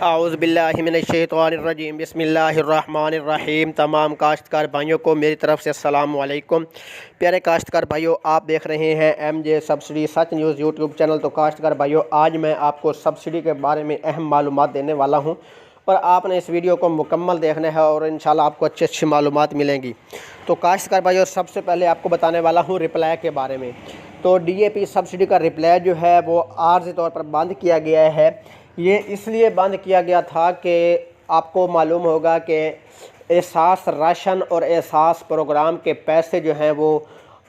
आऊज़ुबिल्लाहिमिनश्शैतानिर्रजीम बिस्मिल्लाहिर्रहमानिर्रहीम। तमाम काश्तकार भाइयों को मेरी तरफ से अस्सलाम वालेकुम। प्यारे काश्तकार भाइयों, आप देख रहे हैं MJ सब्सिडी सच न्यूज़ यूट्यूब चैनल। तो काश्तकार भाइयों, आज मैं आपको सब्सिडी के बारे में अहम मालूमात देने वाला हूं और आपने इस वीडियो को मुकम्मल देखना है और इंशाल्लाह आपको अच्छी अच्छी मालूमात मिलेंगी। तो काश्तकार भाइयों, सबसे पहले आपको बताने वाला हूँ रिप्लाई के बारे में। तो DAP सब्सिडी का रिप्लाई जो है वो आर्जी तौर पर बंद किया गया है। ये इसलिए बंद किया गया था कि आपको मालूम होगा कि एहसास राशन और एहसास प्रोग्राम के पैसे जो हैं वो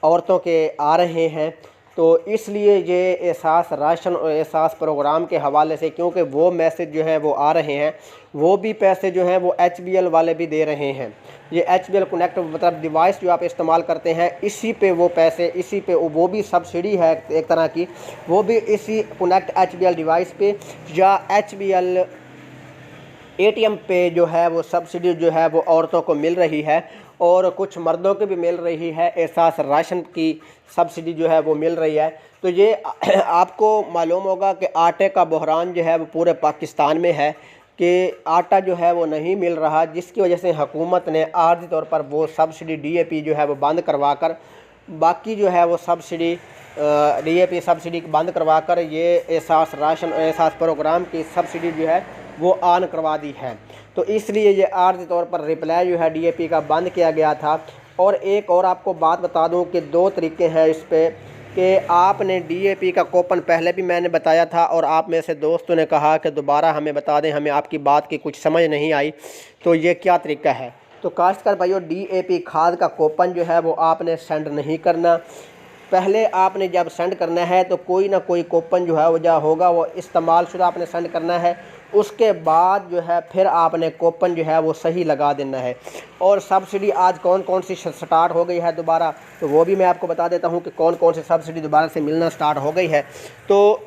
औरतों के आ रहे हैं। तो इसलिए ये एहसास राशन और एहसास प्रोग्राम के हवाले से, क्योंकि वो मैसेज जो है वो आ रहे हैं, वो भी पैसे जो हैं वो HBL वाले भी दे रहे हैं। ये HBL कनेक्ट मतलब डिवाइस जो आप इस्तेमाल करते हैं, इसी पे वो पैसे, इसी पे वो भी सब्सिडी है एक तरह की, वो भी इसी कनेक्ट HBL डिवाइस पे या HBL ATM पे जो है वो सब्सिडी जो है वो औरतों को मिल रही है और कुछ मर्दों को भी मिल रही है। एहसास राशन की सब्सिडी जो है वो मिल रही है। तो ये आपको मालूम होगा कि आटे का बहरान जो है वो पूरे पाकिस्तान में है कि आटा जो है वो नहीं मिल रहा, जिसकी वजह से हुकूमत ने आर्जी तौर पर वो सब्सिडी DAP जो है वो बंद करवा कर, बाकी जो है वो सब्सिडी DAP सब्सिडी बंद करवा कर ये एहसास राशन और एहसास प्रोग्राम की सब्सिडी जो है वो ऑन करवा दी है। तो इसलिए ये आर्जी तौर पर रिप्लाई जो है DAP का बंद किया गया था। और एक और आपको बात बता दूं कि दो तरीके हैं इस पे कि आपने DAP का कूपन पहले भी मैंने बताया था और आप में से दोस्तों ने कहा कि दोबारा हमें बता दें, हमें आपकी बात की कुछ समझ नहीं आई। तो ये क्या तरीका है? तो काश्तकार भाइयों, DAP खाद का कूपन जो है वो आपने सेंड नहीं करना। पहले आपने जब सेंड करना है तो कोई ना कोई कूपन जो है वो जा होगा, वो इस्तेमाल शुदा आपने सेंड करना है। उसके बाद जो है फिर आपने कूपन जो है वो सही लगा देना है। और सब्सिडी आज कौन कौन सी स्टार्ट हो गई है दोबारा, तो वो भी मैं आपको बता देता हूँ कि कौन कौन सी सब्सिडी दोबारा से मिलना स्टार्ट हो गई है। तो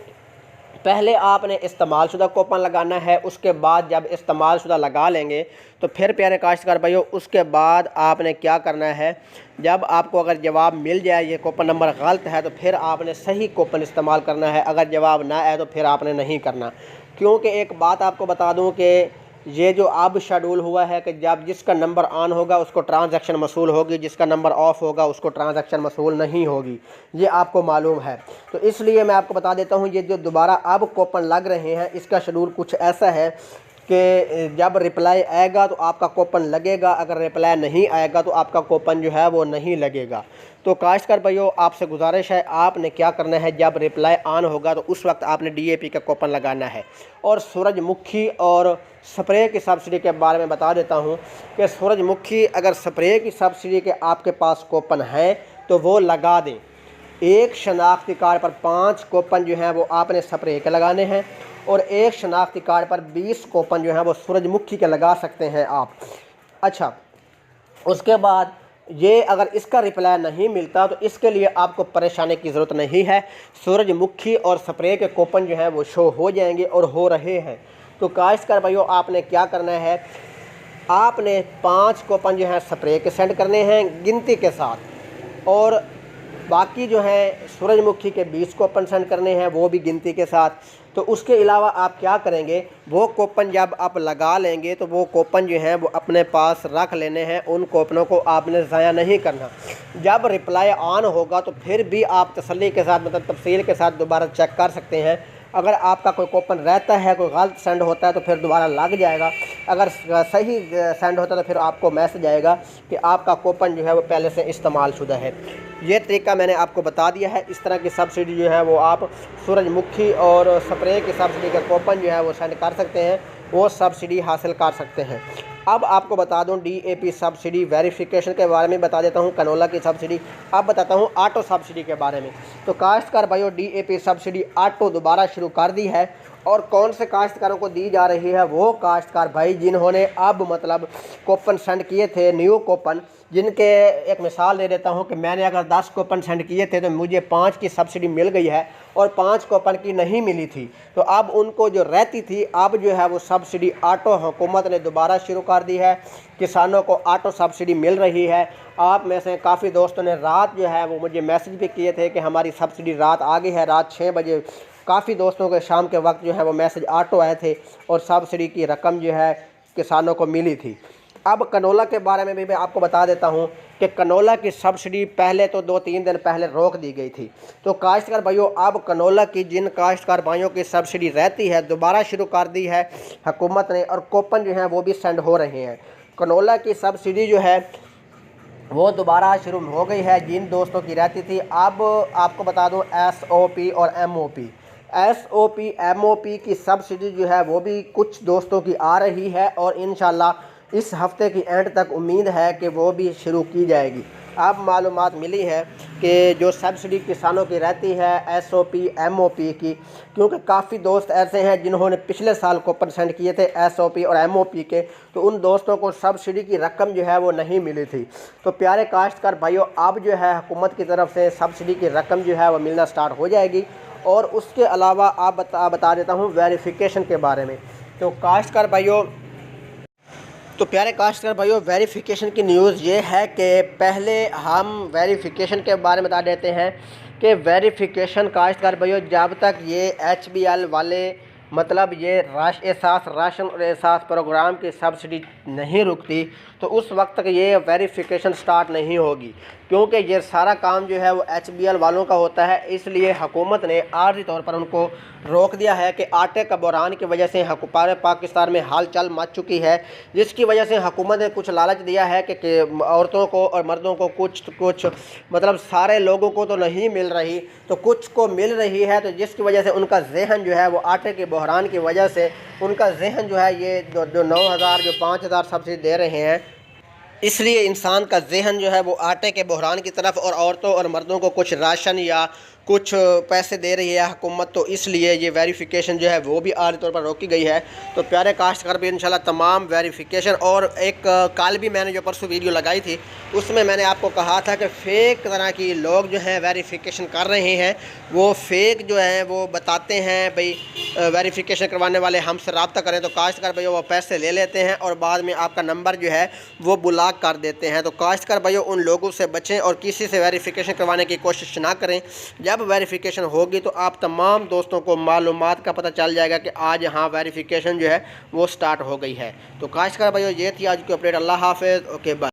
पहले आपने इस्तेमाल शुदा कूपन लगाना है। उसके बाद जब इस्तेमाल शुदा लगा लेंगे तो फिर प्यारे काश्तकार भाइयों, उसके बाद आपने क्या करना है, जब आपको अगर जवाब मिल जाए ये कूपन नंबर गलत है तो फिर आपने सही कूपन इस्तेमाल करना है। अगर जवाब ना आए तो फिर आपने नहीं करना। क्योंकि एक बात आपको बता दूं कि ये जो अब शेड्यूल हुआ है कि जब जिसका नंबर ऑन होगा उसको ट्रांजैक्शन मसूल होगी, जिसका नंबर ऑफ होगा उसको ट्रांजैक्शन मसूल नहीं होगी, ये आपको मालूम है। तो इसलिए मैं आपको बता देता हूँ, ये जो दोबारा अब कूपन लग रहे हैं इसका शेड्यूल कुछ ऐसा है कि जब रिप्लाई आएगा तो आपका कूपन लगेगा, अगर रिप्लाई नहीं आएगा तो आपका कूपन जो है वो नहीं लगेगा। तो काश्तकार भाइयों, आपसे गुजारिश है, आपने क्या करना है, जब रिप्लाई ऑन होगा तो उस वक्त आपने DAP का कूपन लगाना है। और सूरजमुखी और स्प्रे की सब्सिडी के बारे में बता देता हूँ कि सूरजमुखी अगर स्प्रे की सब्सिडी के आपके पास कूपन है तो वो लगा दें। एक शनाख्ती कार्ड पर 5 कूपन जो हैं वो आपने स्प्रे के लगाने हैं और एक शनाख्ती कार्ड पर 20 कूपन जो हैं वो सूरजमुखी के लगा सकते हैं आप। अच्छा, उसके बाद ये अगर इसका रिप्लाई नहीं मिलता तो इसके लिए आपको परेशानी की ज़रूरत नहीं है। सूरजमुखी और स्प्रे के कूपन जो हैं वो शो हो जाएंगे और हो रहे हैं। तो काश्तकार भाइयों, आपने क्या करना है, आपने 5 कूपन जो हैं स्प्रे के सेंड करने हैं गिनती के साथ, और बाकी जो है सूरजमुखी के 20 कूपन सेंड करने हैं वो भी गिनती के साथ। तो उसके अलावा आप क्या करेंगे, वो कूपन जब आप लगा लेंगे तो वो कूपन जो हैं वो अपने पास रख लेने हैं, उन कूपनों को आपने ज़ाया नहीं करना। जब रिप्लाई ऑन होगा तो फिर भी आप तसल्ली के साथ मतलब तफसील के साथ दोबारा चेक कर सकते हैं। अगर आपका कोई कूपन रहता है, कोई गलत सेंड होता है तो फिर दोबारा लग जाएगा। अगर सही सेंड होता है तो फिर आपको मैसेज आएगा कि आपका कूपन जो है वो पहले से इस्तेमाल शुदा है। ये तरीका मैंने आपको बता दिया है। इस तरह की सब्सिडी जो है वो आप सूरजमुखी और स्प्रे की सब्सिडी का कूपन जो है वो सेंड कर सकते हैं, वो सब्सिडी हासिल कर सकते हैं। अब आपको बता दूं DAP सब्सिडी वेरिफिकेशन के बारे में बता देता हूं, कनोला की सब्सिडी। अब बताता हूं ऑटो सब्सिडी के बारे में। तो काश्तकार भाइयों, DAP सब्सिडी ऑटो दोबारा शुरू कर दी है। और कौन से काश्तकारों को दी जा रही है, वो काश्तकार भाई जिन्होंने अब मतलब कूपन सेंड किए थे, न्यू कूपन, जिनके एक मिसाल दे देता हूं कि मैंने अगर 10 कूपन सेंड किए थे तो मुझे 5 की सब्सिडी मिल गई है और 5 कूपन की नहीं मिली थी। तो अब उनको जो रहती थी, अब जो है वो सब्सिडी ऑटो हुकूमत ने दोबारा शुरू कर दी है। किसानों को ऑटो सब्सिडी मिल रही है। आप में से काफ़ी दोस्तों ने रात जो है वो मुझे मैसेज भी किए थे कि हमारी सब्सिडी रात आ गई है, रात 6 बजे काफ़ी दोस्तों के शाम के वक्त जो है वो मैसेज ऑटो आए थे और सब्सिडी की रकम जो है किसानों को मिली थी। अब कनोला के बारे में भी मैं आपको बता देता हूं कि कनोला की सब्सिडी पहले तो 2-3 दिन पहले रोक दी गई थी। तो काश्तकार भाइयों, अब कनोला की जिन काश्तकार भाइयों की सब्सिडी रहती है दोबारा शुरू कर दी है हुकूमत ने, और कूपन जो हैं वो भी सेंड हो रहे हैं। कनोला की सब्सिडी जो है वो दोबारा शुरू हो गई है जिन दोस्तों की रहती थी। अब आपको बता दूं SOP और MOP, SOP MOP की सब्सिडी जो है वो भी कुछ दोस्तों की आ रही है और इंशाल्लाह इस हफ्ते की एंड तक उम्मीद है कि वो भी शुरू की जाएगी। अब मालूमात मिली है कि जो सब्सिडी किसानों की रहती है SOP MOP की, क्योंकि काफ़ी दोस्त ऐसे हैं जिन्होंने पिछले साल कूपन सेंड किए थे SOP और MOP के, तो उन दोस्तों को सब्सिडी की रकम जो है वो नहीं मिली थी। तो प्यारे काश्तकार भाइयों, अब जो है हुकूमत की तरफ से सब्सिडी की रकम जो है वो मिलना स्टार्ट हो जाएगी। और उसके अलावा आप बता देता हूँ वेरिफिकेशन के बारे में। तो काश्तकार भाइयों, तो प्यारे काश्तकार भाइयों, वेरिफिकेशन की न्यूज़ ये है कि पहले हम वेरिफिकेशन के बारे में बता देते हैं कि वेरिफिकेशन काश्तकार भाइयों जब तक ये HBL वाले मतलब ये एहसास राशन और एहसास प्रोग्राम की सब्सिडी नहीं रुकती तो उस वक्त तक ये वेरिफिकेशन स्टार्ट नहीं होगी, क्योंकि ये सारा काम जो है वो HBL वालों का होता है। इसलिए हुकूमत ने आर्जी तौर पर उनको रोक दिया है कि आटे का बहरान की वजह से पूरे पाकिस्तान में हलचल मच चुकी है, जिसकी वजह से हुकूमत ने कुछ लालच दिया है कि औरतों को और मर्दों को कुछ मतलब सारे लोगों को तो नहीं मिल रही तो कुछ को मिल रही है, तो जिसकी वजह से उनका जहन जो है वो आटे के बहरान की वजह से उनका जहन जो है ये जो 9,000 जो 5,000 सब्सिडी दे रहे हैं, इसलिए इंसान का जहन जो है वो आटे के बहरान की तरफ और औरतों और मर्दों को कुछ राशन या कुछ पैसे दे रही है हुकूमत, तो इसलिए ये वेरिफिकेशन जो है वो भी आर्जी तौर पर रोकी गई है। तो प्यारे काश्तकार भी इंशाल्लाह तमाम वेरिफिकेशन, और एक कल भी मैंने जो परसों वीडियो लगाई थी उसमें मैंने आपको कहा था कि फ़ेक तरह की लोग जो हैं वेरिफिकेशन कर रहे हैं, वो फ़ेक जो है वो बताते हैं भाई वेरिफिकेशन करवाने वाले हमसे रब्ता करें, तो काश्तकार भाइयों वो पैसे ले लेते हैं और बाद में आपका नंबर जो है वो ब्लॉक कर देते हैं। तो काश्तकार भाइयों उन लोगों से बचें और किसी से वेरिफिकेशन करवाने की कोशिश ना करें। जब वेरिफिकेशन होगी तो आप तमाम दोस्तों को मालूमात का पता चल जाएगा कि आज हाँ वेरिफिकेशन जो है वो स्टार्ट हो गई है। तो काश्तकार भाइयों ये थी आज की अपडेट। अल्लाह हाफ़िज़। Okay bye.